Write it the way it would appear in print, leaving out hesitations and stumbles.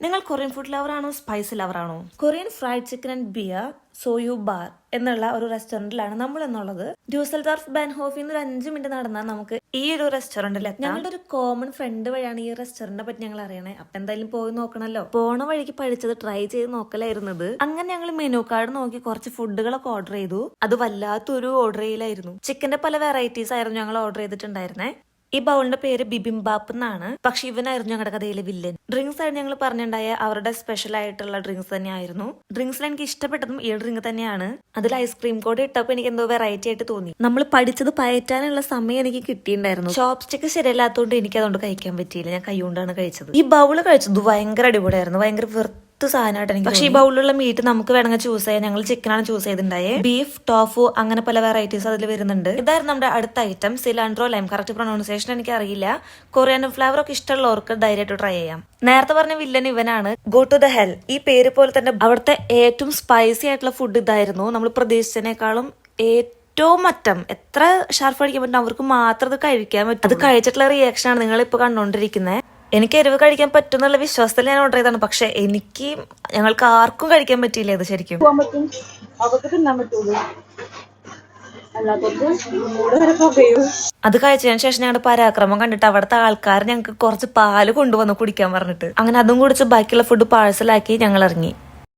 നിങ്ങൾ Korean food lover ആണോ spicy lover ആണോ? Korean fried chicken and beer Soyu bar എന്നുള്ള ഒരു റെസ്റ്റോറന്റിലാണ് നമ്മൾ എന്നുള്ളത്. ഡ്യൂസൽഡോർഫ് ബാൻഹോഫിൽ നിന്ന് ഒരു 5 മിനിറ്റ് നടന്നാൽ നമുക്ക് ഈ ഒരു റെസ്റ്റോറന്റിൽ എത്താം. ഞങ്ങളുടെ ഒരു കോമൺ ഫ്രണ്ട് വഴിയാണ് ഈ റെസ്റ്റോറന്റിനെ പറ്റി ഞങ്ങൾ അറിയണേ. അപ്പൊ എന്തായാലും പോയി നോക്കണല്ലോ. പോണ വഴിക്ക് പഠിച്ചത് ട്രൈ ചെയ്ത് നോക്കലായിരുന്നത്. അങ്ങനെ ഞങ്ങൾ മെനു കാർഡ് നോക്കി കുറച്ച് ഫുഡുകളൊക്കെ ഓർഡർ ചെയ്തു. അത് വല്ലാത്തൊരു ഓർഡർ ചെയ്യലായിരുന്നു. ചിക്കന്റെ പല വെറൈറ്റീസ് ആയിരുന്നു ഞങ്ങൾ ഓർഡർ ചെയ്തിട്ടുണ്ടായിരുന്നേ. ഈ ബൗളിന്റെ പേര് ബിബിംബാപ്പ് എന്നാണ്. പക്ഷെ ഇവനായിരുന്നു ഞങ്ങളുടെ കഥയിലെ വില്ലൻ. ഡ്രിങ്ക്സ് ആയിട്ട് ഞങ്ങൾ പറഞ്ഞിട്ടുണ്ടായ അവരുടെ സ്പെഷ്യൽ ആയിട്ടുള്ള ഡ്രിങ്ക്സ് തന്നെയായിരുന്നു. ഡ്രിങ്ക്സിൽ എനിക്ക് ഇഷ്ടപ്പെട്ടതും ഈ ഡ്രിങ്ക് തന്നെയാണ്. അതിൽ ഐസ്ക്രീം കൂടെ ഇട്ടപ്പോൾ എനിക്ക് എന്തോ വെറൈറ്റി ആയിട്ട് തോന്നി. നമ്മൾ പഠിച്ചത് പയറ്റാനുള്ള സമയം എനിക്ക് കിട്ടിയിട്ടുണ്ടായിരുന്നു. ചോപ്സ്റ്റിക്ക് ശരിയല്ലാത്തതുകൊണ്ട് എനിക്ക് അതുകൊണ്ട് കഴിക്കാൻ പറ്റിയില്ല. ഞാൻ കൈകൊണ്ടാണ് കഴിച്ചത്. ഈ ബൗള് കഴിച്ചത് ഭയങ്കര അടിപൊളിയായിരുന്നു. ഭയങ്കര സാധനമായിട്ട് എനിക്ക്. പക്ഷെ ഈ ബൗളിലുള്ള മീറ്റ് നമുക്ക് വേണമെങ്കിൽ ചൂസ് ചെയ്യാം. ഞങ്ങൾ ചിക്കനാണ് ചൂസ് ചെയ്തിട്ടുണ്ടായേ. ബീഫ്, ടോഫു അങ്ങനെ പല വെറൈറ്റീസ് അതിൽ വരുന്നുണ്ട്. ഇതായിരുന്നു നമ്മുടെ അടുത്ത item, cilantro lime. Correct pronunciation എനിക്ക് അറിയില്ല. കൊറിയൻ ഫ്ലേവർ ഒക്കെ ഇഷ്ടമുള്ളവർക്ക് ധൈര്യമായിട്ട് ട്രൈ ചെയ്യാം. നേരത്തെ പറഞ്ഞ വില്ലൻ ഇവനാണ്. Go to the hell. ഈ പേര് പോലെ തന്നെ അവിടുത്തെ ഏറ്റവും സ്പൈസി ആയിട്ടുള്ള ഫുഡ് ഇതായിരുന്നു. നമ്മൾ പ്രതീക്ഷിച്ചതിനേക്കാളും ഏറ്റവും അറ്റം എത്ര ഷാർപ്പ് കഴിക്കാൻ പറ്റും അവർക്ക് മാത്രം അത് കഴിക്കാൻ പറ്റും. അത് കഴിച്ചിട്ടുള്ള റിയാക്ഷൻ ആണ് നിങ്ങൾ ഇപ്പൊ കണ്ടോണ്ടിരിക്കുന്നത്. എനിക്ക് എരിവ് കഴിക്കാൻ പറ്റുന്നുള്ള വിശ്വാസത്തിൽ ഞാൻ ഓർഡർ ചെയ്താണ്. പക്ഷെ ഞങ്ങൾക്ക് ആർക്കും കഴിക്കാൻ പറ്റിയില്ല ഇത് ശരിക്കും. അത് കഴിച്ചതിന് ശേഷം ഞങ്ങളുടെ പരാക്രമം കണ്ടിട്ട് അവിടുത്തെ ആൾക്കാർ ഞങ്ങൾക്ക് കുറച്ച് പാല് കൊണ്ടുവന്ന് കുടിക്കാൻ പറഞ്ഞിട്ട് അങ്ങനെ അതും കുടിച്ച് ബാക്കിയുള്ള ഫുഡ് പാഴ്സലാക്കി ഞങ്ങൾ ഇറങ്ങി.